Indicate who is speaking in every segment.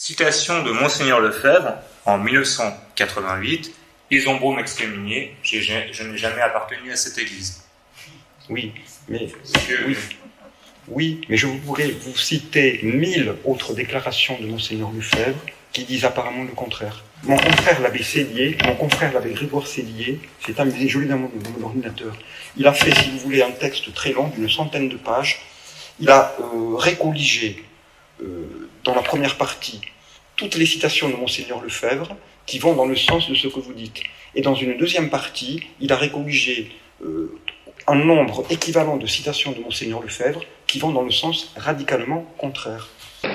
Speaker 1: Citation de Monseigneur Lefebvre, en 1988, « Ils ont beau m'excommunier, je n'ai jamais appartenu à cette Église. »
Speaker 2: Oui, mais je pourrais vous citer 1000 autres déclarations de Monseigneur Lefebvre qui disent apparemment le contraire. Mon confrère l'abbé Sélier, mon confrère l'abbé Grégoire Sélier, c'est amusé, je l'ai dans mon ordinateur. Il a fait, si vous voulez, un texte très long, d'une centaine de pages. Il a récolligé dans la première partie toutes les citations de Monseigneur Lefebvre qui vont dans le sens de ce que vous dites. Et dans une deuxième partie, il a récolligé un nombre équivalent de citations de Monseigneur Lefebvre qui vont dans le sens radicalement contraire.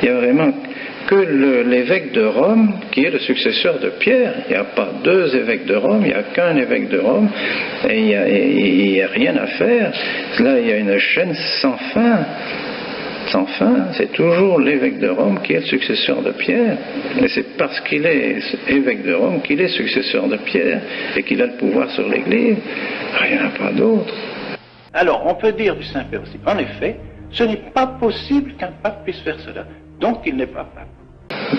Speaker 3: Il n'y a vraiment que l'évêque de Rome qui est le successeur de Pierre. Il n'y a pas deux évêques de Rome, il n'y a qu'un évêque de Rome, et il n'y a rien à faire. Là, il y a une chaîne sans fin. Sans fin, c'est toujours l'évêque de Rome qui est le successeur de Pierre. Et c'est parce qu'il est évêque de Rome qu'il est successeur de Pierre et qu'il a le pouvoir sur l'Église. Il n'y en a pas d'autre.
Speaker 4: Alors, on peut dire du Saint-Père aussi, en effet, ce n'est pas possible qu'un pape puisse faire cela. Donc, il n'est pas pape.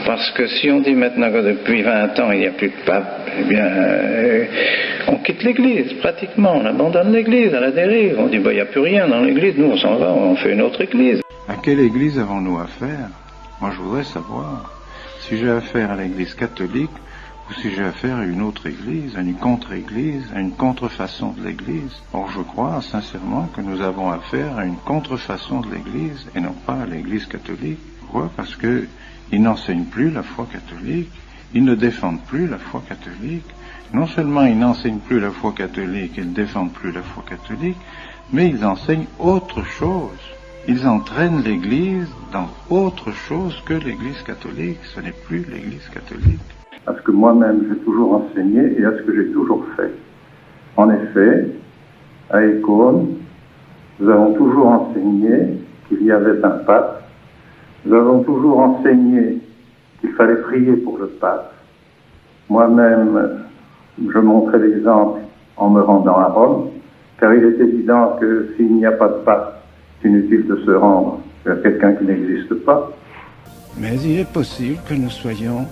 Speaker 3: Parce que si on dit maintenant que depuis 20 ans il n'y a plus de pape, eh bien, on quitte l'Église, pratiquement. On abandonne l'Église à la dérive. On dit, il n'y a plus rien dans l'Église, nous on s'en va, on fait une autre Église.
Speaker 5: À quelle Église avons-nous affaire? Moi, je voudrais savoir si j'ai affaire à l'Église catholique ou si j'ai affaire à une autre Église, à une contre-Église, à une contrefaçon de l'Église. Or, je crois sincèrement que nous avons affaire à une contrefaçon de l'Église et non pas à l'Église catholique. Pourquoi? Parce que ils n'enseignent plus la foi catholique, ils ne défendent plus la foi catholique. Non seulement ils n'enseignent plus la foi catholique, ils ne défendent plus la foi catholique, mais ils enseignent autre chose. Ils entraînent l'Église dans autre chose que l'Église catholique. Ce n'est plus l'Église catholique.
Speaker 6: À ce que moi-même j'ai toujours enseigné et à ce que j'ai toujours fait. En effet, à Écône, nous avons toujours enseigné qu'il y avait un pape. Nous avons toujours enseigné qu'il fallait prier pour le pape. Moi-même, je montrais l'exemple en me rendant à Rome, car il est évident que s'il n'y a pas de pape, c'est inutile de se rendre vers quelqu'un qui n'existe pas.
Speaker 7: Mais il est possible que nous soyons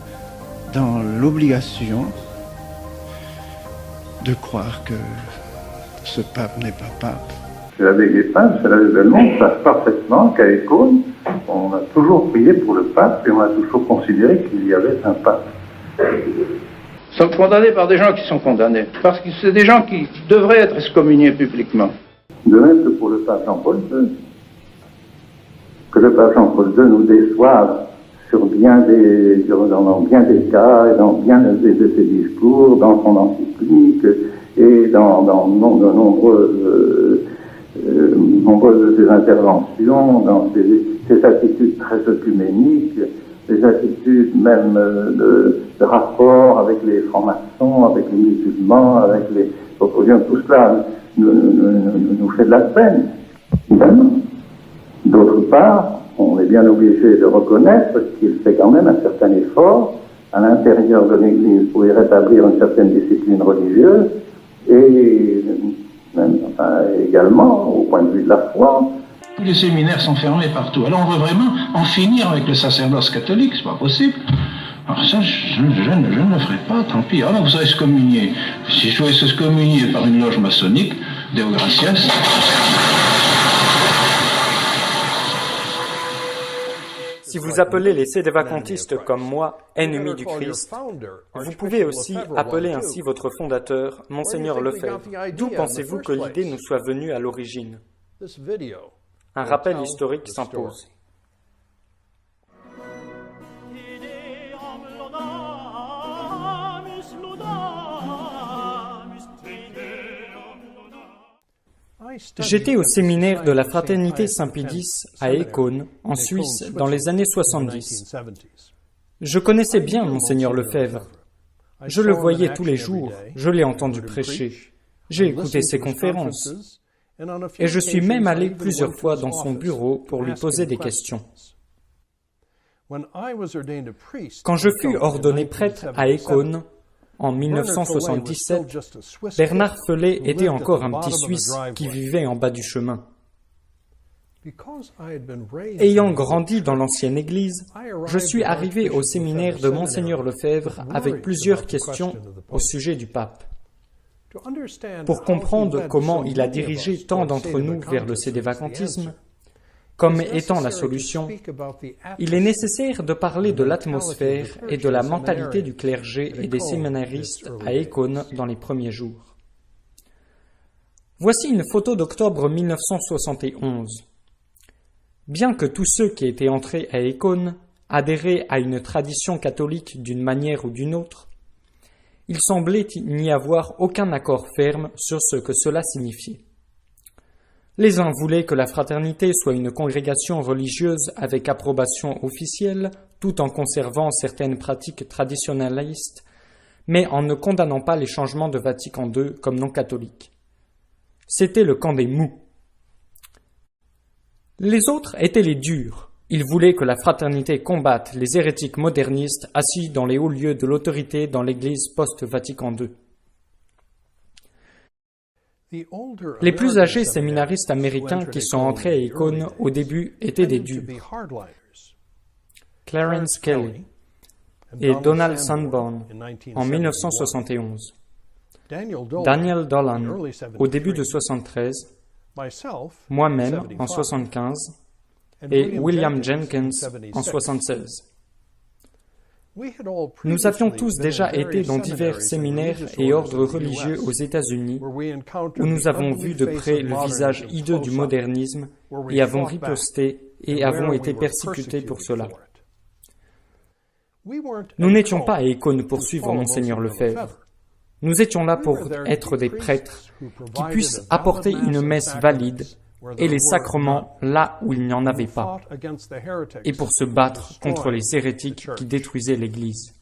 Speaker 7: dans l'obligation de croire que ce pape n'est pas pape.
Speaker 6: C'est l'abbé Guépin, c'est l'abbé Belmont, savent parfaitement qu'à Écône, on a toujours prié pour le pape et on a toujours considéré qu'il y avait un pape.
Speaker 3: Ils sont condamnés par des gens qui sont condamnés, parce que c'est des gens qui devraient être excommuniés publiquement.
Speaker 6: De même que pour le pape Jean-Paul II. Que le pape Jean-Paul II nous déçoive dans bien des cas, et dans bien de ses discours, dans son encyclique, et dans de nombreuses de ses interventions, dans ses attitudes très œcuméniques, les attitudes même de rapport avec les francs-maçons, avec les musulmans, avec les opposants, tout cela nous fait de la peine, évidemment. D'autre part, on est bien obligé de reconnaître qu'il fait quand même un certain effort à l'intérieur de l'Église pour y rétablir une certaine discipline religieuse et même, également au point de vue de la foi.
Speaker 8: Tous les séminaires sont fermés partout. Alors on veut vraiment en finir avec le sacerdoce catholique, c'est pas possible. Alors ça, je ne le ferai pas, tant pis. Alors vous serez excommunié. Si je suis excommunié par une loge maçonnique, Deo Gratias.
Speaker 9: Si vous appelez les sédévacantistes comme moi ennemis du Christ, vous pouvez aussi appeler ainsi votre fondateur, Monseigneur Lefebvre. D'où pensez-vous que l'idée nous soit venue à l'origine? Un rappel historique s'impose. J'étais au séminaire de la Fraternité Saint-Pédis à Écône, en Suisse, dans les années 70. Je connaissais bien Monseigneur Lefebvre. Je le voyais tous les jours, je l'ai entendu prêcher. J'ai écouté ses conférences. Et je suis même allé plusieurs fois dans son bureau pour lui poser des questions. Quand je fus ordonné prêtre à Écône, en 1977, Bernard Felet était encore un petit Suisse qui vivait en bas du chemin. Ayant grandi dans l'ancienne Église, je suis arrivé au séminaire de Monseigneur Lefebvre avec plusieurs questions au sujet du pape. Pour comprendre comment il a dirigé tant d'entre nous vers le sédévacantisme, comme étant la solution, il est nécessaire de parler de l'atmosphère et de la mentalité du clergé et des séminaristes à Écône dans les premiers jours. Voici une photo d'octobre 1971. Bien que tous ceux qui étaient entrés à Écône adhéraient à une tradition catholique d'une manière ou d'une autre, il semblait n'y avoir aucun accord ferme sur ce que cela signifiait. Les uns voulaient que la fraternité soit une congrégation religieuse avec approbation officielle, tout en conservant certaines pratiques traditionnalistes, mais en ne condamnant pas les changements de Vatican II comme non catholiques. C'était le camp des mous. Les autres étaient les durs. Ils voulaient que la fraternité combatte les hérétiques modernistes assis dans les hauts lieux de l'autorité dans l'Église post-Vatican II. Les plus âgés séminaristes américains qui sont entrés à Écône au début étaient des durs. Clarence Kelly et Donald Sanborn en 1971. Daniel Dolan au début de 73, moi-même en 75 et William Jenkins en 76. Nous avions tous déjà été dans divers séminaires et ordres religieux aux États-Unis où nous avons vu de près le visage hideux du modernisme et avons riposté et avons été persécutés pour cela. Nous n'étions pas à Écône pour suivre Monseigneur Lefebvre. Nous étions là pour être des prêtres qui puissent apporter une messe valide et les sacrements là où il n'y en avait pas, et pour se battre contre les hérétiques qui détruisaient l'Église.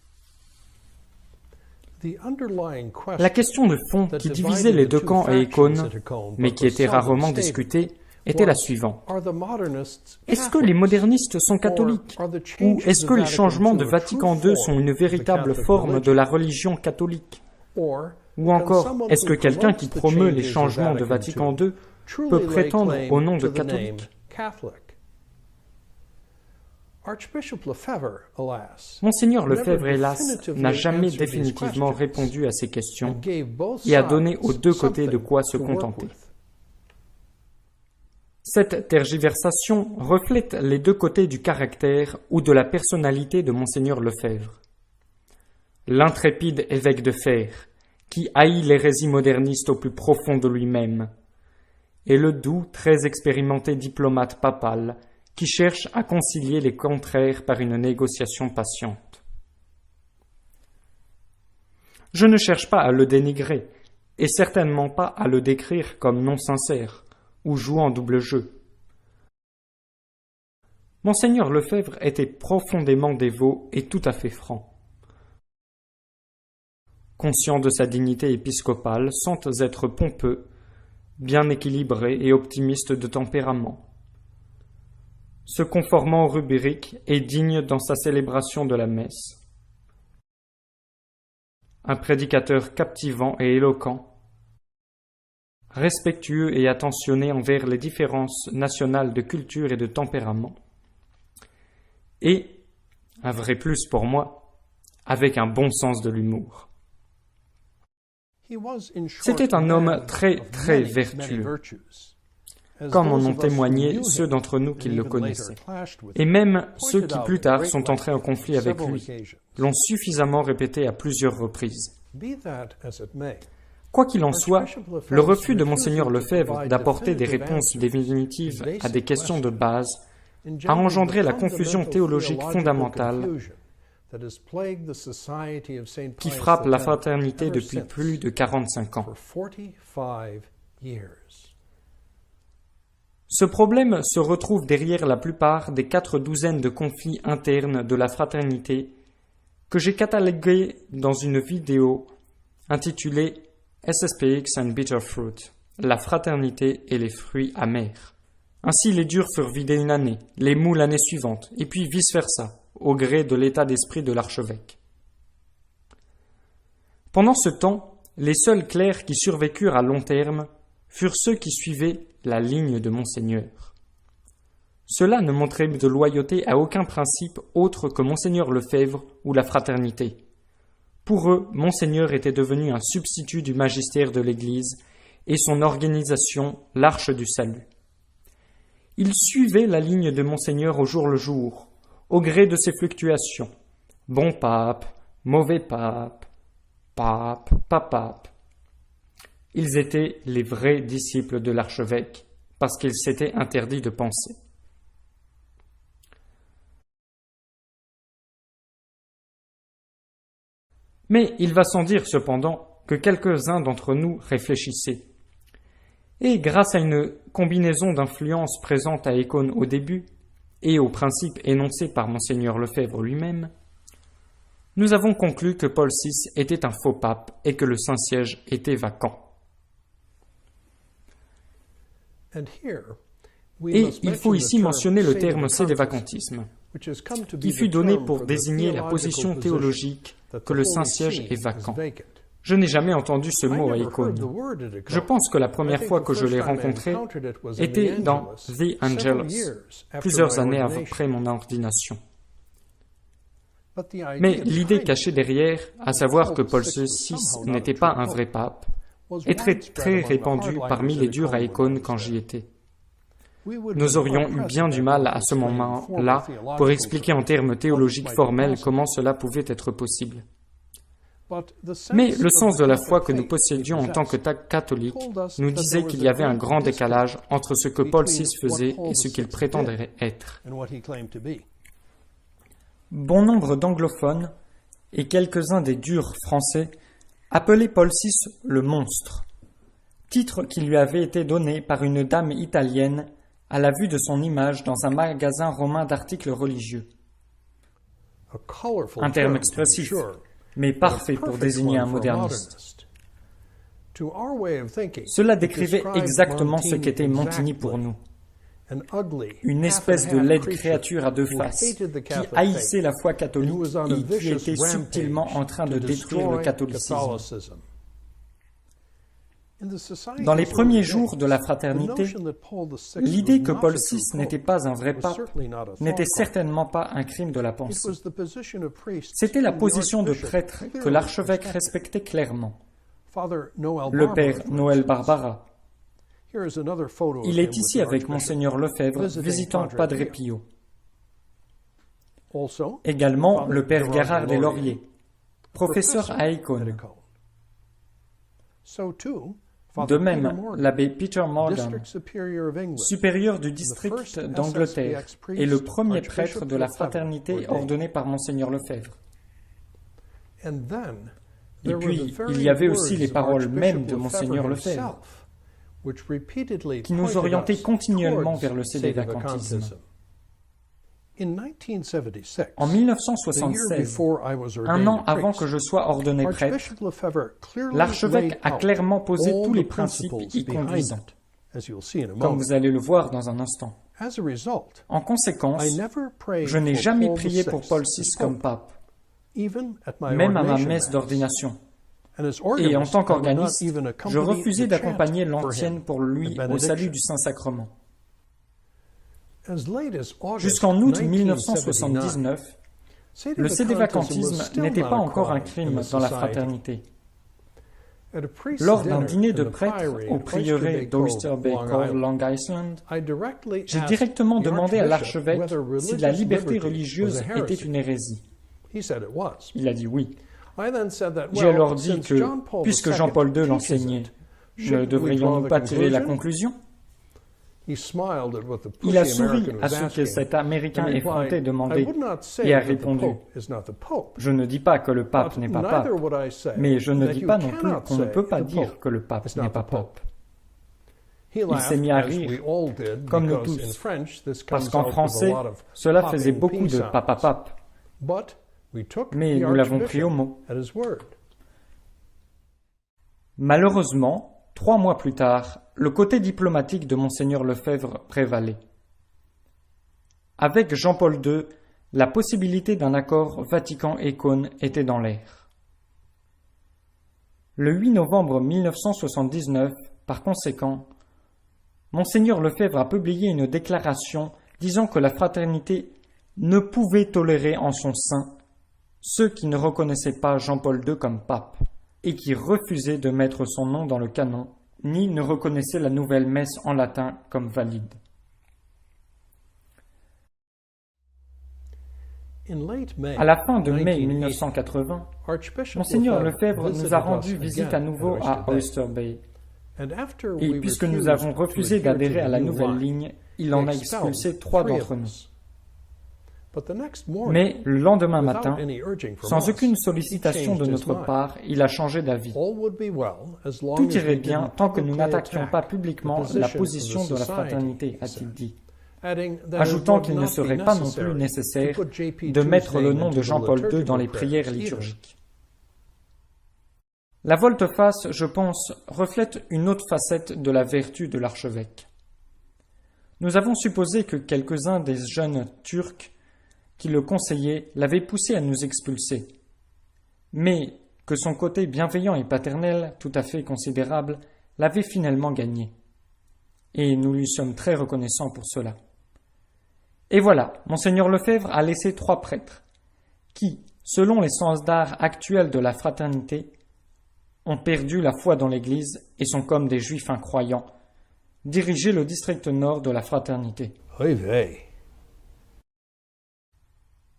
Speaker 9: La question de fond qui divisait les deux camps à Écône, mais qui était rarement discutée, était la suivante. Est-ce que les modernistes sont catholiques? Ou est-ce que les changements de Vatican II sont une véritable forme de la religion catholique? Ou encore, est-ce que quelqu'un qui promeut les changements de Vatican II peut prétendre au nom de catholique? Monseigneur Lefebvre, hélas, n'a jamais définitivement répondu à ces questions et a donné aux deux côtés de quoi se contenter. Cette tergiversation reflète les deux côtés du caractère ou de la personnalité de Monseigneur Lefebvre. L'intrépide évêque de fer, qui haït l'hérésie moderniste au plus profond de lui-même, et le doux, très expérimenté diplomate papal, qui cherche à concilier les contraires par une négociation patiente. Je ne cherche pas à le dénigrer, et certainement pas à le décrire comme non sincère, ou jouant double jeu. Monseigneur Lefebvre était profondément dévot et tout à fait franc. Conscient de sa dignité épiscopale, sans être pompeux, bien équilibré et optimiste de tempérament. Se conformant aux rubriques et digne dans sa célébration de la messe. Un prédicateur captivant et éloquent, respectueux et attentionné envers les différences nationales de culture et de tempérament, et, un vrai plus pour moi, avec un bon sens de l'humour. C'était un homme très, très vertueux, comme en ont témoigné ceux d'entre nous qui le connaissaient. Et même ceux qui plus tard sont entrés en conflit avec lui l'ont suffisamment répété à plusieurs reprises. Quoi qu'il en soit, le refus de Monseigneur Lefebvre d'apporter des réponses définitives à des questions de base a engendré la confusion théologique fondamentale qui frappe la fraternité depuis plus de 45 ans. Ce problème se retrouve derrière la plupart des 4 douzaines de conflits internes de la fraternité que j'ai catalogués dans une vidéo intitulée SSPX and Bitter Fruit, la fraternité et les fruits amers. Ainsi les durs furent vidés une année, les mous l'année suivante, et puis vice-versa, au gré de l'état d'esprit de l'archevêque. Pendant ce temps, les seuls clercs qui survécurent à long terme furent ceux qui suivaient la ligne de Monseigneur. Cela ne montrait de loyauté à aucun principe autre que Monseigneur Lefebvre ou la fraternité. Pour eux, Monseigneur était devenu un substitut du magistère de l'Église et son organisation l'Arche du Salut. Ils suivaient la ligne de Monseigneur au jour le jour, au gré de ses fluctuations. Bon pape, mauvais pape, pape, pas pape. Ils étaient les vrais disciples de l'archevêque, parce qu'ils s'étaient interdits de penser. Mais il va sans dire cependant que quelques-uns d'entre nous réfléchissaient. Et grâce à une combinaison d'influences présentes à Écône au début, et aux principes énoncés par Monseigneur Lefebvre lui-même, nous avons conclu que Paul VI était un faux pape et que le Saint-Siège était vacant. Et il faut ici mentionner le terme sédévacantisme, qui fut donné pour désigner la position théologique que le Saint-Siège est vacant. Je n'ai jamais entendu ce mot à Écône. Je pense que la première fois que je l'ai rencontré était dans The Angelus, plusieurs années après mon ordination. Mais l'idée cachée derrière, à savoir que Paul VI n'était pas un vrai pape, est très répandue parmi les durs à Écône quand j'y étais. Nous aurions eu bien du mal à ce moment-là pour expliquer en termes théologiques formels comment cela pouvait être possible. Mais le sens de la foi que nous possédions en tant que catholiques nous disait qu'il y avait un grand décalage entre ce que Paul VI faisait et ce qu'il prétendait être. Bon nombre d'anglophones et quelques-uns des durs français appelaient Paul VI le monstre, titre qui lui avait été donné par une dame italienne à la vue de son image dans un magasin romain d'articles religieux. Un terme expressif, mais parfait pour désigner un moderniste. Cela décrivait exactement ce qu'était Montigny pour nous. Une espèce de laide créature à deux faces, qui haïssait la foi catholique et qui était subtilement en train de détruire le catholicisme. Dans les premiers jours de la fraternité, l'idée que Paul VI n'était pas un vrai pape n'était certainement pas un crime de la pensée. C'était la position de prêtre que l'archevêque respectait clairement. Le père Noël Barbara. Il est ici avec Monseigneur Lefebvre visitant Padre Pio. Également le père Gérard des Lauriers, professeur à Écône. De même, l'abbé Peter Morgan, supérieur du district d'Angleterre, est le premier prêtre de la fraternité ordonné par Monseigneur Lefebvre. Et puis, il y avait aussi les paroles mêmes de Monseigneur Lefebvre, qui nous orientaient continuellement vers le sédévacantisme. En 1976, un an avant que je sois ordonné prêtre, l'archevêque a clairement posé tous les principes y conduisant, comme vous allez le voir dans un instant. En conséquence, je n'ai jamais prié pour Paul VI comme pape, même à ma messe d'ordination. Et en tant qu'organiste, je refusais d'accompagner l'antienne pour lui au salut du Saint-Sacrement. Jusqu'en août 1979, le sédévacantisme n'était pas encore un crime dans la fraternité. Lors d'un dîner de prêtres au prieuré d'Oyster Bay Cove, Long Island, j'ai directement demandé à l'archevêque si la liberté religieuse était une hérésie. Il a dit oui. J'ai alors dit que, puisque Jean-Paul II l'enseignait, ne devrions-nous pas tirer la conclusion ? Il a souri à ce que cet Américain effronté demandait et a répondu « Je ne dis pas que le pape n'est pas pape, mais je ne dis pas non plus qu'on ne peut pas dire que le pape n'est pas pape. » Il s'est mis à rire, comme nous tous, parce qu'en français, cela faisait beaucoup de papa-pape, mais nous l'avons pris au mot. Malheureusement, 3 mois plus tard, le côté diplomatique de Monseigneur Lefebvre prévalait. Avec Jean-Paul II, la possibilité d'un accord Vatican-Écône était dans l'air. Le 8 novembre 1979, par conséquent, Monseigneur Lefebvre a publié une déclaration disant que la fraternité ne pouvait tolérer en son sein ceux qui ne reconnaissaient pas Jean-Paul II comme pape et qui refusaient de mettre son nom dans le canon, ni ne reconnaissaient la nouvelle messe en latin comme valide. À la fin de mai 1980, Monseigneur Lefebvre nous a rendu visite à nouveau à Oyster Bay. Et puisque nous avons refusé d'adhérer à la nouvelle ligne, il en a expulsé 3 d'entre nous. Mais le lendemain matin, sans aucune sollicitation de notre part, il a changé d'avis. Tout irait bien tant que nous n'attaquions pas publiquement la position de la fraternité, a-t-il dit, ajoutant qu'il ne serait pas non plus nécessaire de mettre le nom de Jean-Paul II dans les prières liturgiques. La volte-face, je pense, reflète une autre facette de la vertu de l'archevêque. Nous avons supposé que quelques-uns des jeunes Turcs qui le conseillaient l'avaient poussé à nous expulser, mais que son côté bienveillant et paternel, tout à fait considérable, l'avait finalement gagné. Et nous lui sommes très reconnaissants pour cela. Et voilà, Monseigneur Lefebvre a laissé 3 prêtres, qui, selon les standards actuels de la fraternité, ont perdu la foi dans l'Église et sont comme des Juifs incroyants, diriger le district nord de la fraternité.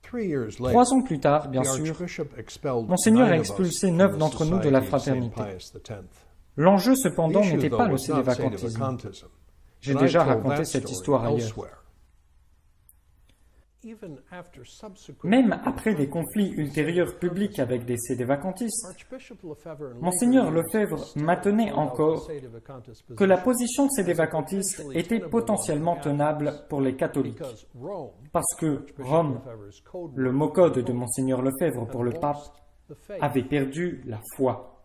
Speaker 9: 3 ans plus tard, bien sûr, Monseigneur a expulsé 9 d'entre nous de la fraternité. L'enjeu, cependant, n'était pas le sédévacantisme. J'ai déjà raconté cette histoire ailleurs. Même après des conflits ultérieurs publics avec des sédévacantistes, Monseigneur Lefebvre maintenait encore que la position de sédévacantiste était potentiellement tenable pour les catholiques, parce que Rome, le mot code de Monseigneur Lefebvre pour le pape, avait perdu la foi.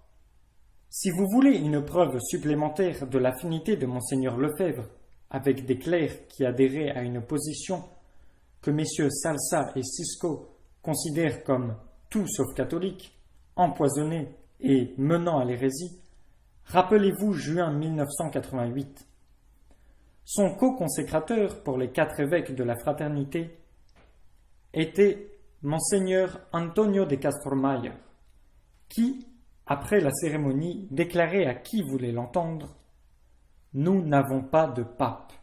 Speaker 9: Si vous voulez une preuve supplémentaire de l'affinité de Monseigneur Lefebvre avec des clercs qui adhéraient à une position que messieurs Salsa et Cisco considèrent comme tout sauf catholique, empoisonné et menant à l'hérésie, rappelez-vous juin 1988. Son co-consécrateur pour les 4 évêques de la fraternité était Monseigneur Antonio de Castromayor, qui, après la cérémonie, déclarait à qui voulait l'entendre « Nous n'avons pas de pape ».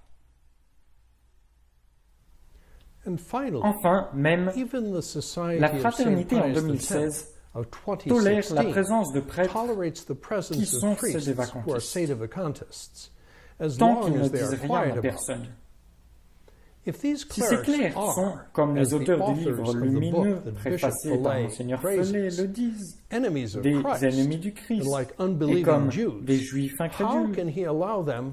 Speaker 9: Enfin, même, la fraternité en 2016 tolère la présence de prêtres qui sont sédévacantistes, tant qu'ils ne disent rien à personne. Si ces clercs sont, comme les auteurs du livre lumineux préfacé par Monseigneur Fellet le disent, des ennemis du Christ, et comme des Juifs incrédules,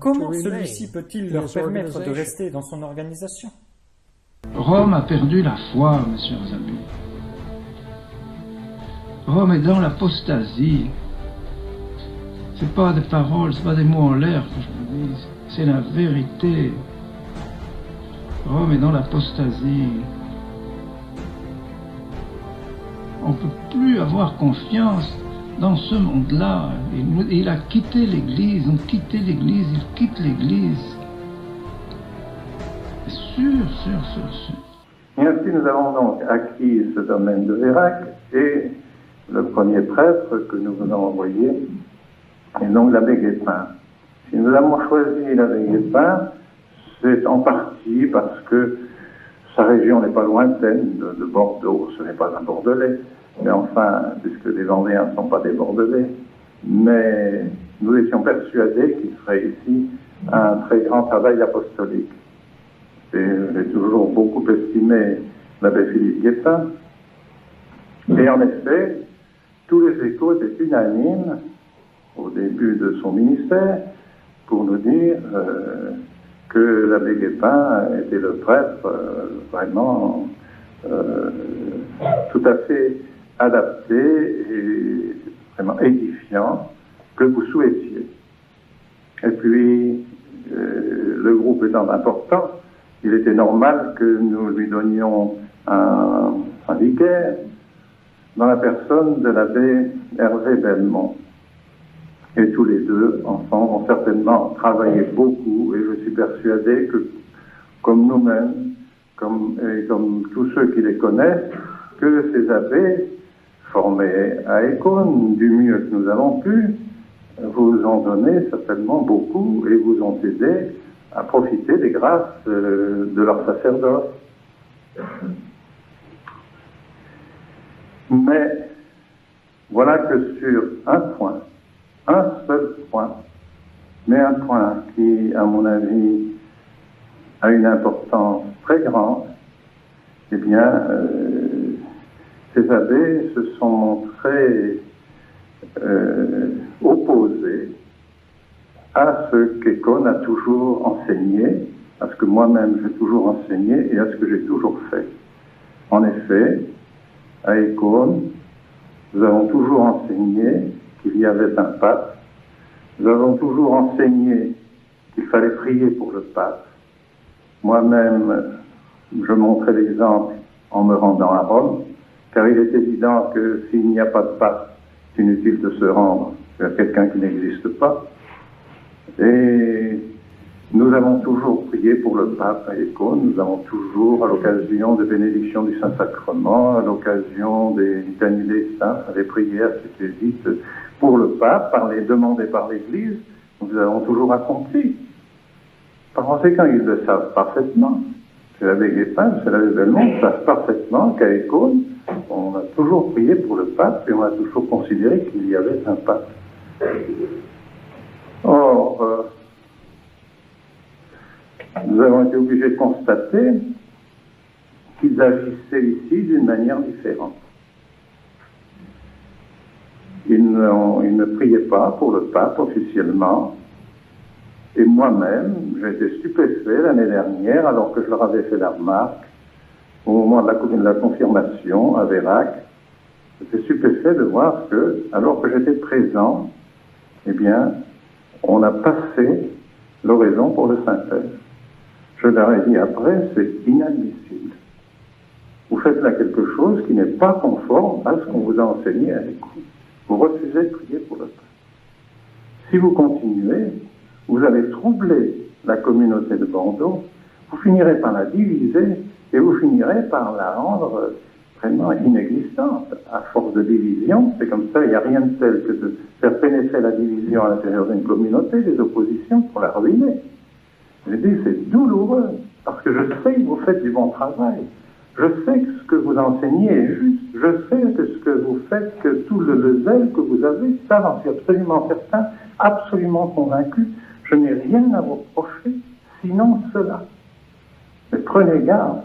Speaker 9: comment celui-ci peut-il leur permettre de rester dans son organisation ?
Speaker 7: Rome a perdu la foi, mes chers amis. Rome est dans l'apostasie. C'est pas des paroles, c'est pas des mots en l'air que je vous dis, c'est la vérité. Rome est dans l'apostasie. On ne peut plus avoir confiance dans ce monde-là. Il a quitté l'Église, ils ont quitté l'Église, ils quittent l'Église. Sûr.
Speaker 6: Et ainsi, nous avons donc acquis ce domaine de Vérac, et le premier prêtre que nous venons envoyer est donc l'abbé Guépin. Si nous avons choisi l'abbé Guépin, c'est en partie parce que sa région n'est pas lointaine de Bordeaux. Ce n'est pas un Bordelais, mais enfin, puisque les Vendéens ne sont pas des Bordelais, mais nous étions persuadés qu'il ferait ici un très grand travail apostolique. J'ai toujours beaucoup estimé l'abbé Philippe Guépin. Et en effet, tous les échos étaient unanimes au début de son ministère pour nous dire que l'abbé Guépin était le prêtre vraiment tout à fait adapté et vraiment édifiant que vous souhaitiez. Et puis, le groupe étant important, il était normal que nous lui donnions un vicaire dans la personne de l'abbé Hervé Belmont. Et tous les deux, enfants, ont certainement travaillé beaucoup, et je suis persuadé que, comme nous-mêmes, comme tous ceux qui les connaissent, que ces abbés, formés à Écône, du mieux que nous avons pu, vous ont donné certainement beaucoup et vous ont aidé à profiter des grâces de leur sacerdoce. Mais voilà que sur un point, un seul point, mais un point qui, à mon avis, a une importance très grande, eh bien, ces abbés se sont montrés opposés à ce qu'Écône a toujours enseigné, à ce que moi-même j'ai toujours enseigné et à ce que j'ai toujours fait. En effet, à Écône, nous avons toujours enseigné qu'il y avait un pape, nous avons toujours enseigné qu'il fallait prier pour le pape. Moi-même, je montrais l'exemple en me rendant à Rome, car il est évident que s'il n'y a pas de pape, c'est inutile de se rendre vers quelqu'un qui n'existe pas. Et nous avons toujours prié pour le pape à Écône, nous avons toujours, à l'occasion de bénédiction du Saint-Sacrement, à l'occasion des litanies des saints, des prières qui étaient dites pour le pape, demandées par l'Église, nous avons toujours accompli. Par conséquent, ils le savent parfaitement. C'est l'abbé Guépin, c'est l'abbé Belmont, savent parfaitement qu'à Écône, on a toujours prié pour le pape et on a toujours considéré qu'il y avait un pape. Or, nous avons été obligés de constater qu'ils agissaient ici d'une manière différente. Ils ne priaient pas pour le pape officiellement. Et moi-même, j'ai été stupéfait l'année dernière, alors que je leur avais fait la remarque, au moment de la confirmation à Vérac, j'étais stupéfait de voir que, alors que j'étais présent, eh bien, on a passé l'oraison pour le Saint-Père. Je leur ai dit après, c'est inadmissible. Vous faites là quelque chose qui n'est pas conforme à ce qu'on vous a enseigné à l'école. Vous refusez de prier pour le Père. Si vous continuez, vous allez troubler la communauté de Bordeaux, vous finirez par la diviser et vous finirez par la rendre vraiment inexistante. À force de division, c'est comme ça, il n'y a rien de tel que de faire pénétrer la division à l'intérieur d'une communauté, des oppositions pour la ruiner. J'ai dit, c'est douloureux, parce que je sais que vous faites du bon travail. Je sais que ce que vous enseignez est juste. Je sais que ce que vous faites, que tout le zèle que vous avez, ça, j'en suis absolument certain, absolument convaincu. Je n'ai rien à vous reprocher, sinon cela. Mais prenez garde.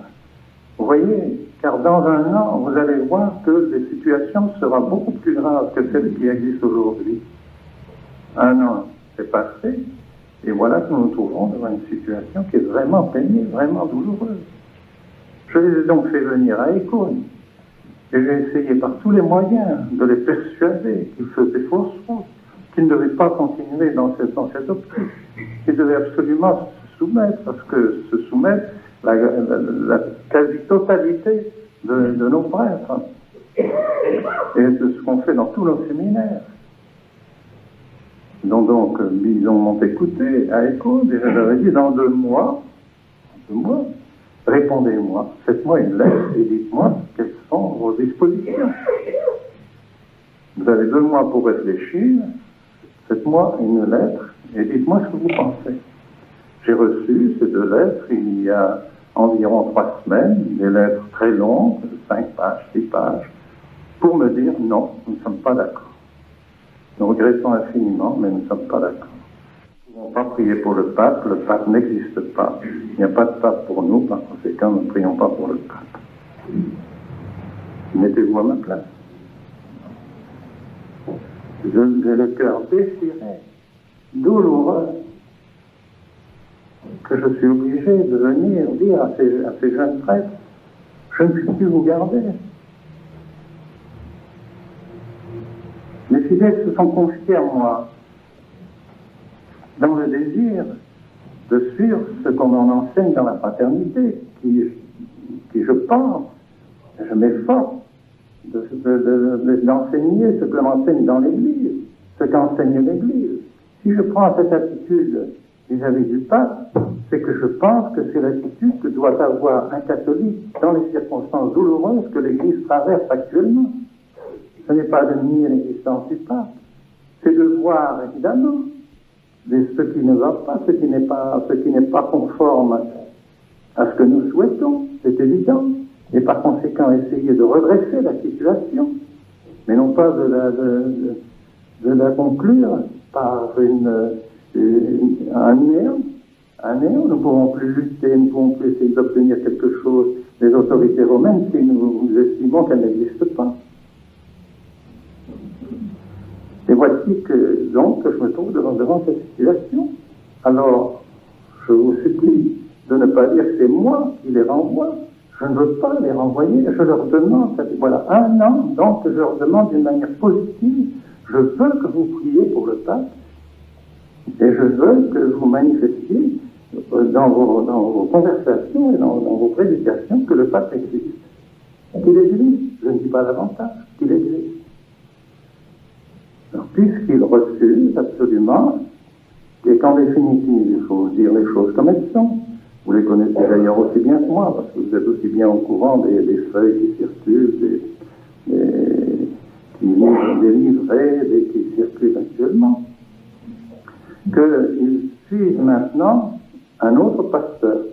Speaker 6: Vous voyez, car dans un an, vous allez voir que la situation sera beaucoup plus grave que celle qui existe aujourd'hui. Un an, c'est passé, et voilà que nous nous trouvons devant une situation qui est vraiment pénible, vraiment douloureuse. Je les ai donc fait venir à Écône, et j'ai essayé par tous les moyens de les persuader qu'ils faisaient fausse route, qu'ils ne devaient pas continuer dans cette optique, qu'ils devaient absolument se soumettre, parce que se soumettre la quasi-totalité de nos prêtres, et de ce qu'on fait dans tous nos séminaires. Donc ils m'ont écouté à Écône, et je leur ai dit, dans 2 mois, répondez-moi, faites-moi une lettre et dites-moi quelles sont vos dispositions. Vous avez 2 mois pour réfléchir, faites-moi une lettre et dites-moi ce que vous pensez. J'ai reçu ces 2 lettres il y a environ 3 semaines, des lettres très longues, 5 pages, 6 pages, pour me dire non, nous ne sommes pas d'accord. Nous regrettons infiniment, mais nous ne sommes pas d'accord. Nous ne pouvons pas prier pour le pape n'existe pas. Il n'y a pas de pape pour nous, par conséquent, nous ne prions pas pour le pape. Mettez-vous à ma place. J'ai le cœur déchiré, douloureux, que je suis obligé de venir dire à ces jeunes prêtres, je ne puis plus vous garder. Les fidèles se sont confiés à moi dans le désir de suivre ce qu'on en enseigne dans la fraternité, qui je pense, je m'efforce d'enseigner ce que l'on enseigne dans l'Église, ce qu'enseigne l'Église. Si je prends cette attitude vis-à-vis du pape, c'est que je pense que c'est l'attitude que doit avoir un catholique dans les circonstances douloureuses que l'Église traverse actuellement. Ce n'est pas de nier l'existence du pape, c'est de voir évidemment ce qui ne va pas, ce qui n'est pas conforme à ce que nous souhaitons, c'est évident, et par conséquent essayer de redresser la situation, mais non pas de la conclure par un néant. Nous ne pouvons plus lutter, nous ne pouvons plus essayer d'obtenir quelque chose des autorités romaines si nous estimons qu'elles n'existent pas. Et voici que, donc, je me trouve devant cette situation. Alors, je vous supplie de ne pas dire que c'est moi qui les renvoie. Je ne veux pas les renvoyer, je leur demande, ça fait voilà 1 an, donc je leur demande d'une manière positive, je veux que vous priez pour le pape, et je veux que vous manifestiez dans vos conversations et dans vos prédications que le pape existe. Qu'il existe, je ne dis pas davantage, qu'il existe. Alors, puisqu'il refuse absolument, et qu'en définitive, il faut dire les choses comme elles sont, vous les connaissez d'ailleurs aussi bien que moi, parce que vous êtes aussi bien au courant des feuilles qui circulent, des livrets qui circulent actuellement, qu'ils suivent maintenant un autre pasteur.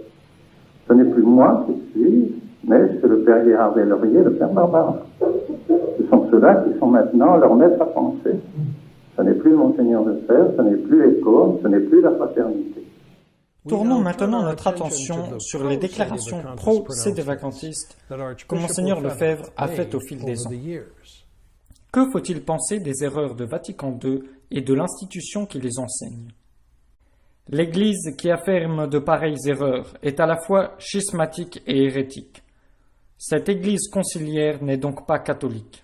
Speaker 6: Ce n'est plus moi qui suis, mais c'est le père Gérard Laurier et le père Barbara. Ce sont ceux-là qui sont maintenant leur maître à penser. Ce n'est plus Monseigneur Lefebvre, ce n'est plus l'école, ce n'est plus la fraternité.
Speaker 9: Tournons maintenant notre attention sur les déclarations pro-sédévacantistes que Monseigneur Lefebvre a faites au fil des ans. Que faut-il penser des erreurs de Vatican II et de l'institution qui les enseigne? L'Église qui affirme de pareilles erreurs est à la fois schismatique et hérétique. Cette Église conciliaire n'est donc pas catholique.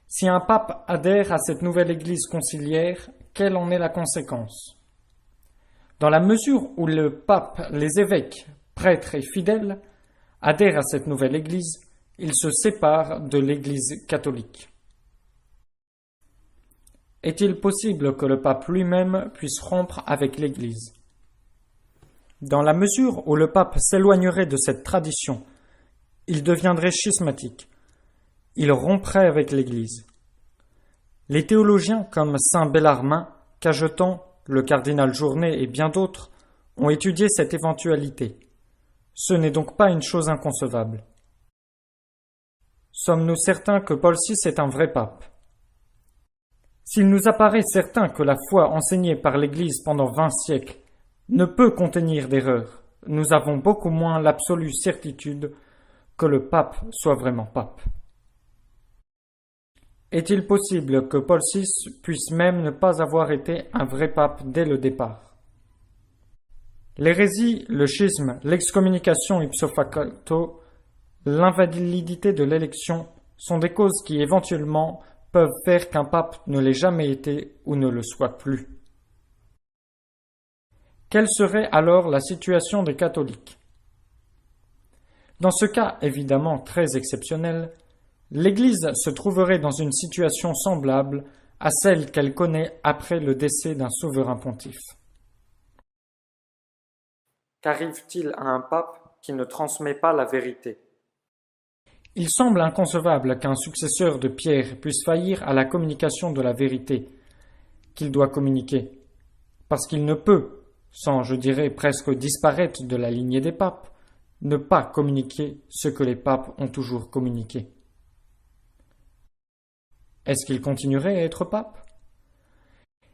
Speaker 9: Si un pape adhère à cette nouvelle Église conciliaire, quelle en est la conséquence? Dans la mesure où le pape, les évêques, prêtres et fidèles adhèrent à cette nouvelle Église, ils se séparent de l'Église catholique. Est-il possible que le pape lui-même puisse rompre avec l'Église? Dans la mesure où le pape s'éloignerait de cette tradition, il deviendrait schismatique. Il romprait avec l'Église. Les théologiens comme saint Bellarmin, Cajetan, le cardinal Journet et bien d'autres ont étudié cette éventualité. Ce n'est donc pas une chose inconcevable. Sommes-nous certains que Paul VI est un vrai pape? S'il nous apparaît certain que la foi enseignée par l'Église pendant 20 siècles ne peut contenir d'erreur, nous avons beaucoup moins l'absolue certitude que le pape soit vraiment pape. Est-il possible que Paul VI puisse même ne pas avoir été un vrai pape dès le départ? L'hérésie, le schisme, l'excommunication ipso facto, l'invalidité de l'élection sont des causes qui éventuellement peuvent faire qu'un pape ne l'ait jamais été ou ne le soit plus. Quelle serait alors la situation des catholiques? Dans ce cas évidemment très exceptionnel, l'Église se trouverait dans une situation semblable à celle qu'elle connaît après le décès d'un souverain pontife. Qu'arrive-t-il à un pape qui ne transmet pas la vérité? Il semble inconcevable qu'un successeur de Pierre puisse faillir à la communication de la vérité qu'il doit communiquer, parce qu'il ne peut, sans, je dirais, presque disparaître de la lignée des papes, ne pas communiquer ce que les papes ont toujours communiqué. Est-ce qu'il continuerait à être pape?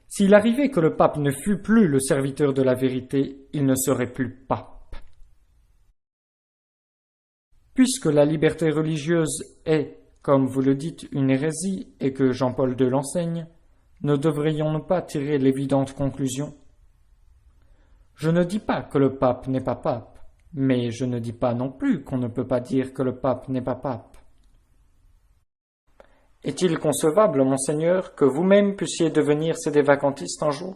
Speaker 9: S'il arrivait que le pape ne fût plus le serviteur de la vérité, il ne serait plus pape. Puisque la liberté religieuse est, comme vous le dites, une hérésie et que Jean-Paul II l'enseigne, ne devrions-nous pas tirer l'évidente conclusion? Je ne dis pas que le pape n'est pas pape, mais je ne dis pas non plus qu'on ne peut pas dire que le pape n'est pas pape. Est-il concevable, Monseigneur, que vous-même puissiez devenir sédévacantiste un jour?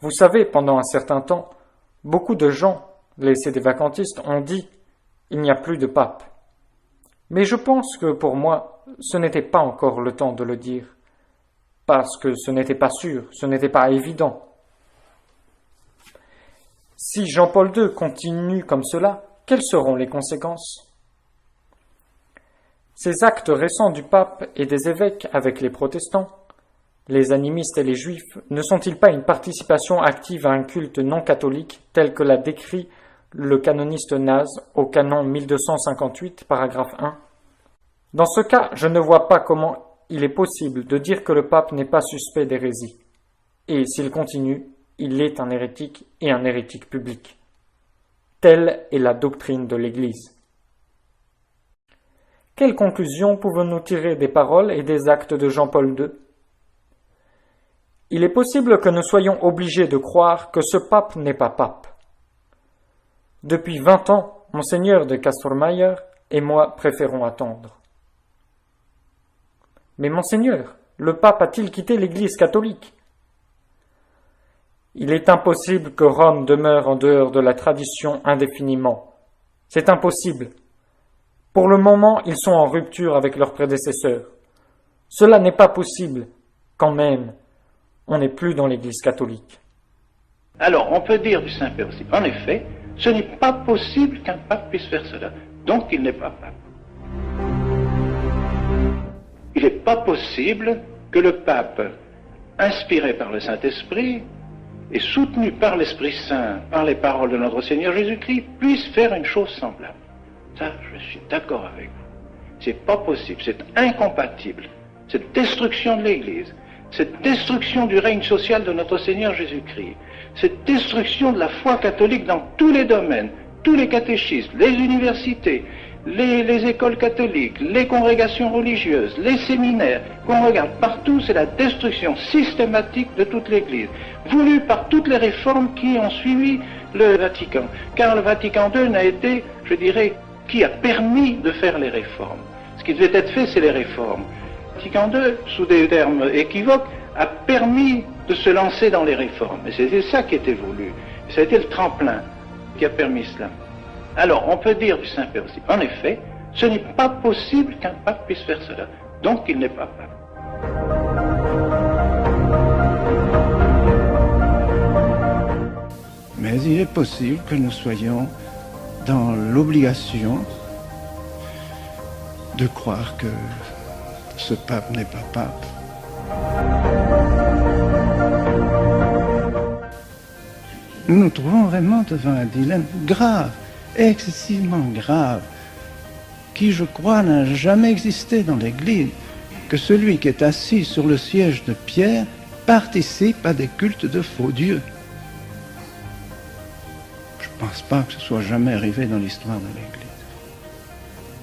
Speaker 9: Vous savez, pendant un certain temps, beaucoup de gens, les sédévacantistes, ont dit « il n'y a plus de pape ». Mais je pense que pour moi, ce n'était pas encore le temps de le dire. parce que ce n'était pas sûr, ce n'était pas évident. Si Jean-Paul II continue comme cela, quelles seront les conséquences? Ces actes récents du pape et des évêques avec les protestants, les animistes et les juifs, ne sont-ils pas une participation active à un culte non catholique tel que l'a décrit le canoniste Naz au canon 1258, paragraphe 1? Dans ce cas, je ne vois pas comment il est possible de dire que le pape n'est pas suspect d'hérésie. Et s'il continue, il est un hérétique et un hérétique public. Telle est la doctrine de l'Église. Quelles conclusions pouvons-nous tirer des paroles et des actes de Jean-Paul II? Il est possible que nous soyons obligés de croire que ce pape n'est pas pape. Depuis 20 ans, Monseigneur de Castormayer et moi préférons attendre. Mais Monseigneur, le pape a-t-il quitté l'Église catholique? Il est impossible que Rome demeure en dehors de la tradition indéfiniment. C'est impossible. Pour le moment, ils sont en rupture avec leurs prédécesseurs. Cela n'est pas possible. Quand même, on n'est plus dans l'Église catholique.
Speaker 4: Alors, on peut dire du Saint-Père aussi, en effet, ce n'est pas possible qu'un pape puisse faire cela. Donc, il n'est pas pape. Il n'est pas possible que le pape, inspiré par le Saint-Esprit et soutenu par l'Esprit Saint, par les paroles de notre Seigneur Jésus-Christ, puisse faire une chose semblable. Ça, je suis d'accord avec vous. C'est pas possible, c'est incompatible. Cette destruction de l'Église, cette destruction du règne social de notre Seigneur Jésus-Christ, cette destruction de la foi catholique dans tous les domaines, tous les catéchismes, les universités, les écoles catholiques, les congrégations religieuses, les séminaires, qu'on regarde partout, c'est la destruction systématique de toute l'Église, voulue par toutes les réformes qui ont suivi le Vatican. Car le Vatican II n'a été, je dirais, qui a permis de faire les réformes. Ce qui devait être fait, c'est les réformes. Le Vatican II, sous des termes équivoques, a permis de se lancer dans les réformes. Et c'était ça qui était voulu. Ça a été le tremplin qui a permis cela. Alors, on peut dire du Saint-Père aussi, en effet, ce n'est pas possible qu'un pape puisse faire cela. Donc, il n'est pas pape.
Speaker 5: Mais il est possible que nous soyons dans l'obligation de croire que ce pape n'est pas pape. Nous nous trouvons vraiment devant un dilemme grave, excessivement grave, qui, je crois, n'a jamais existé dans l'Église, que celui qui est assis sur le siège de Pierre participe à des cultes de faux dieux. Je ne pense pas que ce soit jamais arrivé dans l'histoire de l'Église.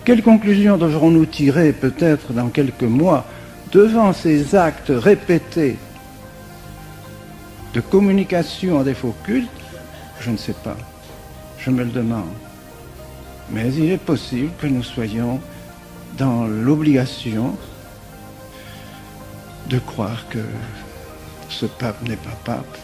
Speaker 5: Quelles conclusions devrons-nous tirer, peut-être dans quelques mois, devant ces actes répétés de communication à des faux cultes? Je ne sais pas. Je me le demande. Mais il est possible que nous soyons dans l'obligation de croire que ce pape n'est pas pape.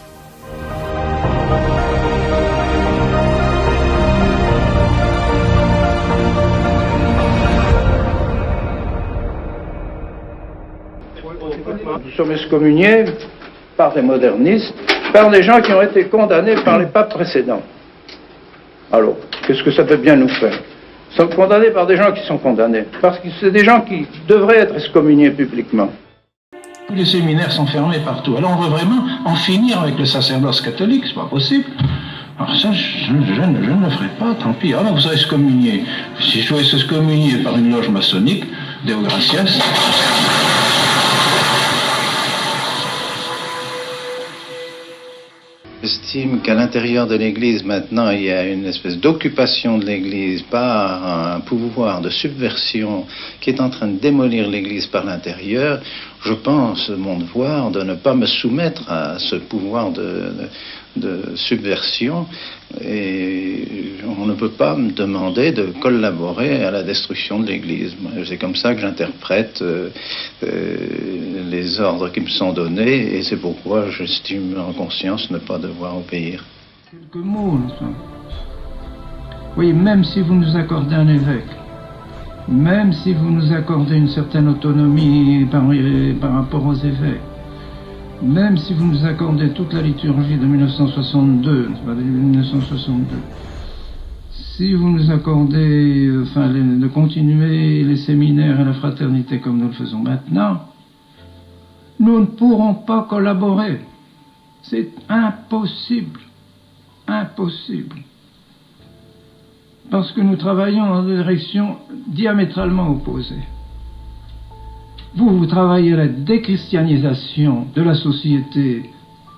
Speaker 3: Nous sommes excommuniés par des modernistes, par des gens qui ont été condamnés par les papes précédents. Alors, qu'est-ce que ça peut bien nous faire? Nous sommes condamnés par des gens qui sont condamnés, parce que c'est des gens qui devraient être excommuniés publiquement.
Speaker 8: Tous les séminaires sont fermés partout. Alors on veut vraiment en finir avec le sacerdoce catholique, c'est pas possible. Alors ça, je ne le ferai pas, tant pis. Alors vous serez excommunié. Si je suis excommunié par une loge maçonnique, Deo Gratias.
Speaker 3: J'estime qu'à l'intérieur de l'Église, maintenant, il y a une espèce d'occupation de l'Église par un pouvoir de subversion qui est en train de démolir l'Église par l'intérieur. Je pense, mon devoir, de ne pas me soumettre à ce pouvoir de subversion, et on ne peut pas me demander de collaborer à la destruction de l'Église. C'est comme ça que j'interprète les ordres qui me sont donnés, et c'est pourquoi j'estime en conscience ne pas devoir obéir.
Speaker 7: Quelques mots, n'est-ce pas? Oui, même si vous nous accordez un évêque, même si vous nous accordez une certaine autonomie par rapport aux évêques, Même si vous nous accordez toute la liturgie de 1962, pas de 1962, si vous nous accordez de continuer les séminaires et la fraternité comme nous le faisons maintenant, nous ne pourrons pas collaborer. C'est impossible. Impossible. Parce que nous travaillons dans des directions diamétralement opposées. Vous travaillez à la déchristianisation de la société,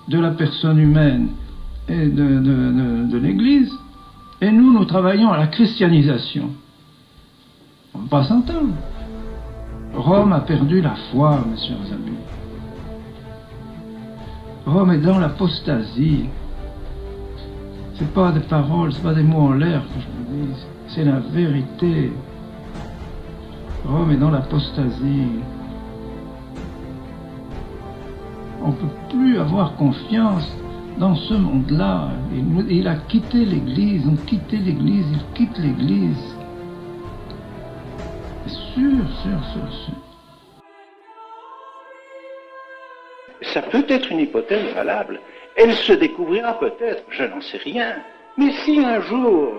Speaker 7: de la personne humaine et de l'Église, et nous travaillons à la christianisation. On ne peut pas s'entendre. Rome a perdu la foi, mes chers amis. Rome est dans l'apostasie. C'est pas des paroles, c'est pas des mots en l'air que je vous dis, c'est la vérité. Rome est dans l'apostasie. On ne peut plus avoir confiance dans ce monde-là. Il a quitté l'Église, il quitte l'Église. Sûr.
Speaker 4: Ça peut être une hypothèse valable. Elle se découvrira peut-être, je n'en sais rien. Mais si un jour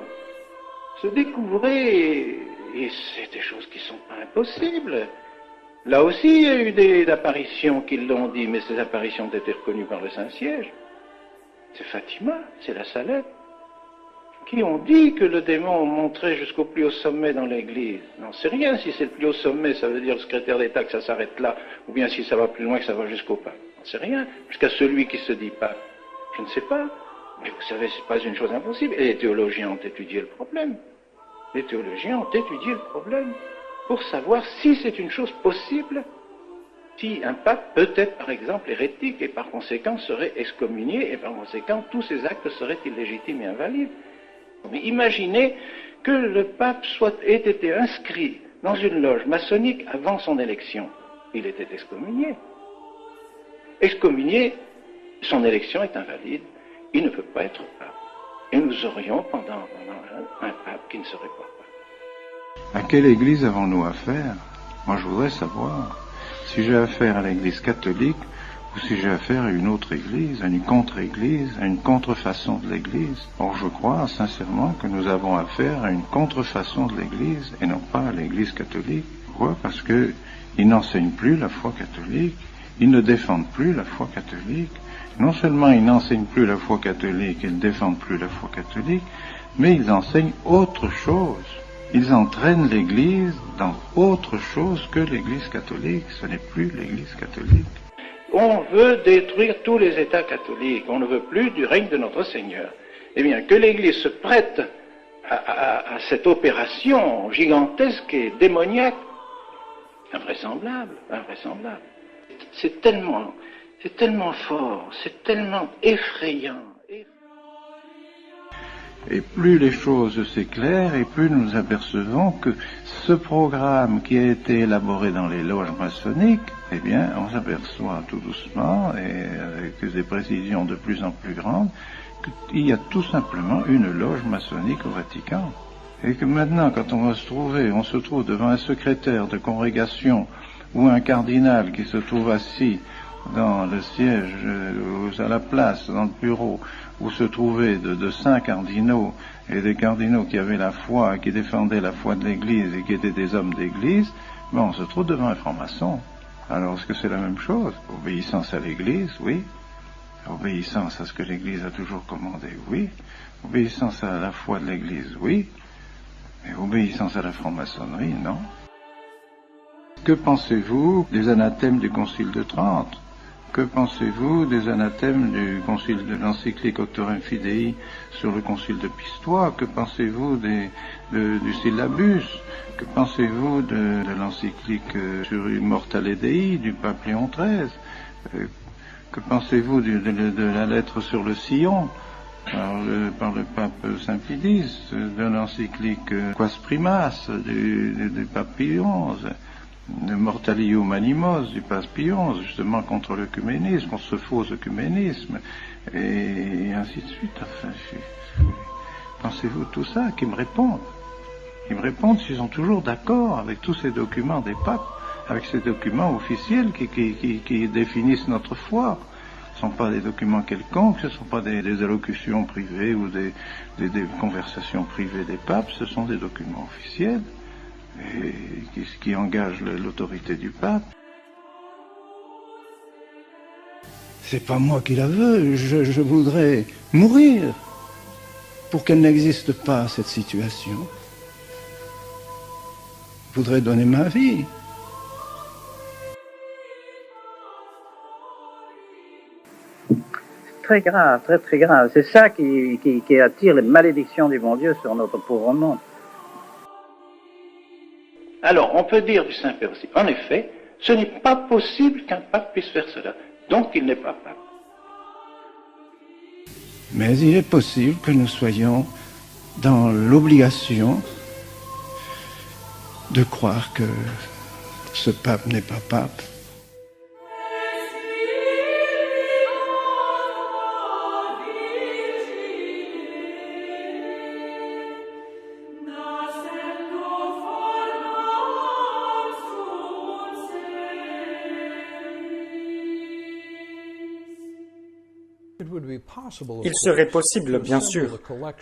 Speaker 4: se découvrait, et c'est des choses qui ne sont pas impossibles. Là aussi, il y a eu des apparitions qui l'ont dit, mais ces apparitions ont été reconnues par le Saint-Siège. C'est Fatima, c'est la Salette, qui ont dit que le démon monterait jusqu'au plus haut sommet dans l'Église. Non, c'est rien si c'est le plus haut sommet, ça veut dire le secrétaire d'État que ça s'arrête là, ou bien si ça va plus loin que ça va jusqu'au pape. Non, c'est rien, jusqu'à celui qui se dit pape. Je ne sais pas, mais vous savez, c'est pas une chose impossible. Et les théologiens ont étudié le problème. Les théologiens ont étudié le problème pour savoir si c'est une chose possible, si un pape peut être, par exemple, hérétique et par conséquent serait excommunié et par conséquent tous ses actes seraient illégitimes et invalides. Mais imaginez que le pape ait été inscrit dans une loge maçonnique avant son élection. Il était excommunié. Excommunié, son élection est invalide, il ne peut pas être pape. Et nous aurions pendant un pape qui ne serait pas pape.
Speaker 5: À quelle église avons-nous affaire? Moi je voudrais savoir si j'ai affaire à l'église catholique ou si j'ai affaire à une autre église, à une contre-église, à une contrefaçon de l'église. Or je crois sincèrement que nous avons affaire à une contrefaçon de l'église et non pas à l'église catholique. Pourquoi? Parce que ils n'enseignent plus la foi catholique, ils ne défendent plus la foi catholique. Non seulement ils n'enseignent plus la foi catholique, ils ne défendent plus la foi catholique, mais ils enseignent autre chose. Ils entraînent l'Église dans autre chose que l'Église catholique. Ce n'est plus l'Église catholique.
Speaker 4: On veut détruire tous les États catholiques. On ne veut plus du règne de notre Seigneur. Eh bien, que l'Église se prête à cette opération gigantesque et démoniaque, invraisemblable. C'est tellement fort, c'est tellement effrayant.
Speaker 5: Et plus les choses s'éclairent, et plus nous apercevons que ce programme qui a été élaboré dans les loges maçonniques, eh bien, on s'aperçoit tout doucement, et avec des précisions de plus en plus grandes, qu'il y a tout simplement une loge maçonnique au Vatican. Et que maintenant, quand on se trouve devant un secrétaire de congrégation ou un cardinal qui se trouve assis dans le siège, à la place, dans le bureau, où se trouvaient de 5 cardinaux, et des cardinaux qui avaient la foi, qui défendaient la foi de l'Église et qui étaient des hommes d'Église, ben on se trouve devant un franc-maçon. Alors est-ce que c'est la même chose? Obéissance à l'Église, oui. Obéissance à ce que l'Église a toujours commandé, oui. Obéissance à la foi de l'Église, oui. Mais obéissance à la franc-maçonnerie, non. Que pensez-vous des anathèmes du Concile de Trente? Que pensez-vous des anathèmes du concile de l'encyclique Auctorem Fidei sur le concile de Pistoie? Que pensez-vous du syllabus? Que pensez-vous de l'encyclique sur Immortale Dei du pape Léon XIII? Que pensez-vous de la lettre sur le sillon par le pape Saint-Pidis, de l'encyclique Quas Primas du pape Pie XI? De Mortalium Animos du pape Pie XI, justement contre l'œcuménisme, contre ce faux œcuménisme, et ainsi de suite. Enfin, pensez-vous tout ça? Qu'ils me répondent. Ils me répondent s'ils sont toujours d'accord avec tous ces documents des papes, avec ces documents officiels qui définissent notre foi. Ce ne sont pas des documents quelconques, ce ne sont pas des allocutions privées ou des conversations privées des papes, ce sont des documents officiels et qui engagent l'autorité du pape.
Speaker 3: C'est pas moi qui la veux, je voudrais mourir pour qu'elle n'existe pas, cette situation. Je voudrais donner ma vie.
Speaker 4: Très grave, très très grave. C'est ça qui attire les malédictions du bon Dieu sur notre pauvre monde. Alors, on peut dire du Saint-Père aussi, en effet, ce n'est pas possible qu'un pape puisse faire cela. Donc, il n'est pas pape.
Speaker 3: Mais il est possible que nous soyons dans l'obligation de croire que ce pape n'est pas pape.
Speaker 9: Il serait possible, bien sûr,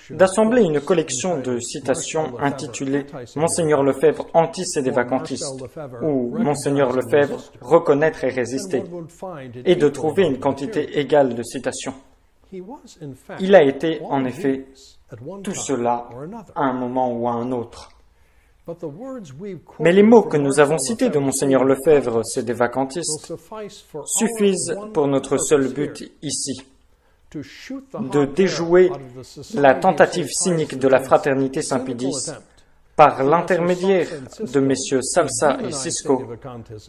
Speaker 9: d'assembler une collection de citations intitulée « Monseigneur Lefebvre anti-sédévacantiste » ou « Monseigneur Lefebvre reconnaître et résister » et de trouver une quantité égale de citations. Il a été, en effet, tout cela à un moment ou à un autre. Mais les mots que nous avons cités de Monseigneur Lefebvre, sédévacantiste, suffisent pour notre seul but ici, de déjouer la tentative cynique de la fraternité Saint-Pédis par l'intermédiaire de messieurs Salsa et Cisco,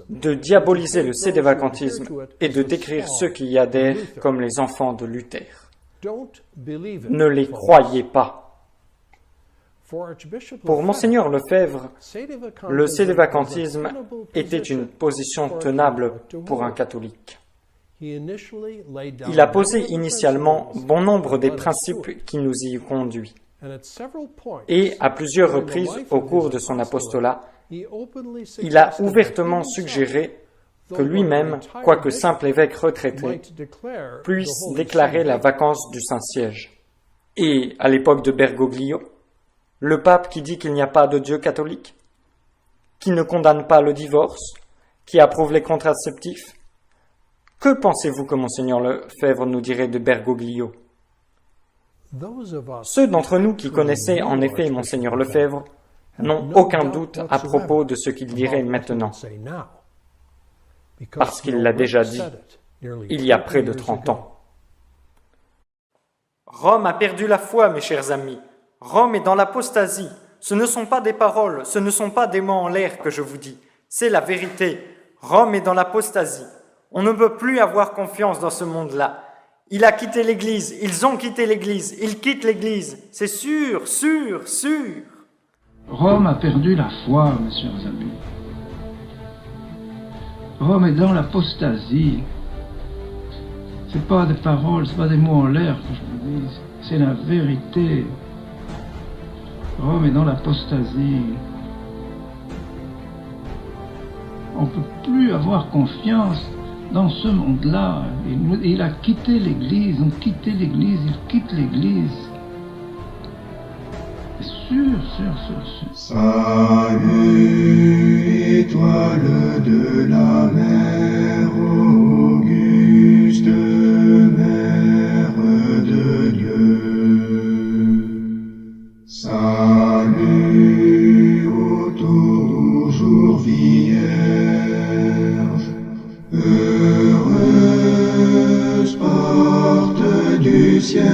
Speaker 9: de diaboliser le sédévacantisme et de décrire ceux qui y adhèrent comme les enfants de Luther. Ne les croyez pas. Pour Monseigneur Lefebvre, le sédévacantisme était une position tenable pour un catholique. Il a posé initialement bon nombre des principes qui nous y conduisent. Et à plusieurs reprises au cours de son apostolat, il a ouvertement suggéré que lui-même, quoique simple évêque retraité, puisse déclarer la vacance du Saint-Siège. Et à l'époque de Bergoglio, le pape qui dit qu'il n'y a pas de Dieu catholique, qui ne condamne pas le divorce, qui approuve les contraceptifs, que pensez-vous que Monseigneur Lefebvre nous dirait de Bergoglio? Ceux d'entre nous qui connaissaient en effet Monseigneur Lefebvre n'ont aucun doute à propos de ce qu'il dirait maintenant, parce qu'il l'a déjà dit il y a près de 30 ans. Rome a perdu la foi, mes chers amis. Rome est dans l'apostasie. Ce ne sont pas des paroles, ce ne sont pas des mots en l'air que je vous dis. C'est la vérité. Rome est dans l'apostasie. On ne peut plus avoir confiance dans ce monde-là. Il a quitté l'Église, ils ont quitté l'Église, ils quittent l'Église. C'est sûr, sûr, sûr.
Speaker 7: Rome a perdu la foi, mes chers amis. Rome est dans l'apostasie. C'est pas des paroles, c'est pas des mots en l'air que je vous dis. C'est la vérité. Rome est dans l'apostasie. On ne peut plus avoir confiance dans ce monde-là. Il a quitté l'Église, on quitte l'Église, il quitte l'Église. C'est sûr, sûr, sûr, sûr.
Speaker 10: Salut, étoile de la mer, auguste mère de Dieu. Salut, ô toujours vierge, heureuse porte du ciel,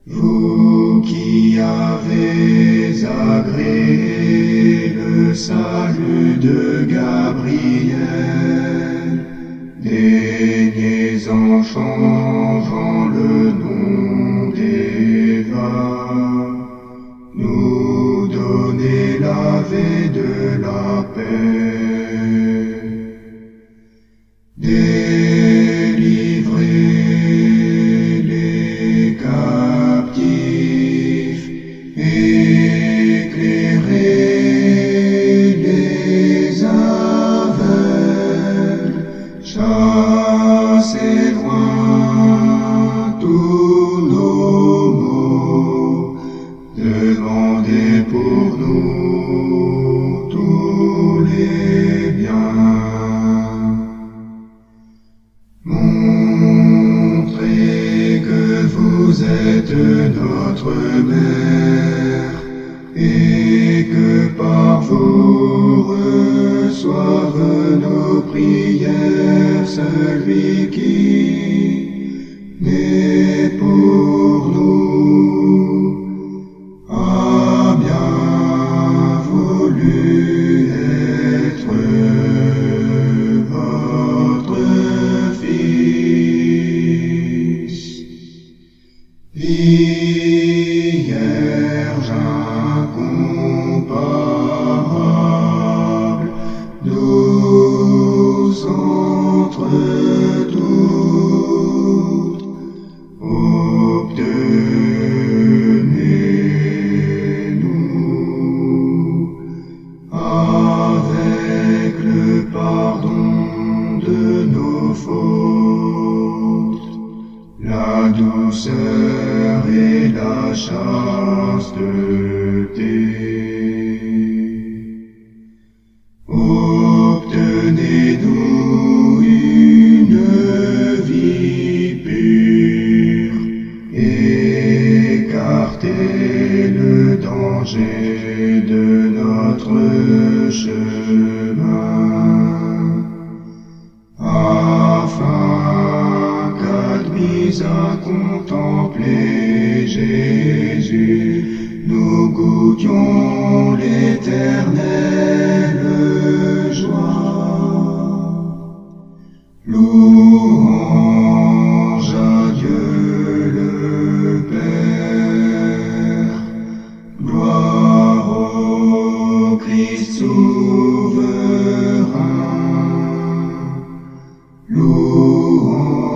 Speaker 10: vous qui avez agréé le salut de Gabriel, daignez en changeant le nom d'Eva, nous donner la vie de la paix. Délivrez les captifs, éclairez les aveugles, nous tous les biens. Montrez que vous êtes notre mère et que par vous reçoivent nos prières celui qui naît pour nous, a bien voulu être votre Fils. Vierge incomparable, douce entre toutes, obtenez-nous avec le pardon de nos fautes, la douceur et la chasteté. Obtenez-nous une vie pure, écartez le danger de notre chemin, afin qu'admis à contempler Jésus, nous goûtions l'éternelle joie. Louange à Dieu le Père, gloire au Christ souverain, louange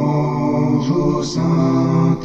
Speaker 10: au Saint-Esprit.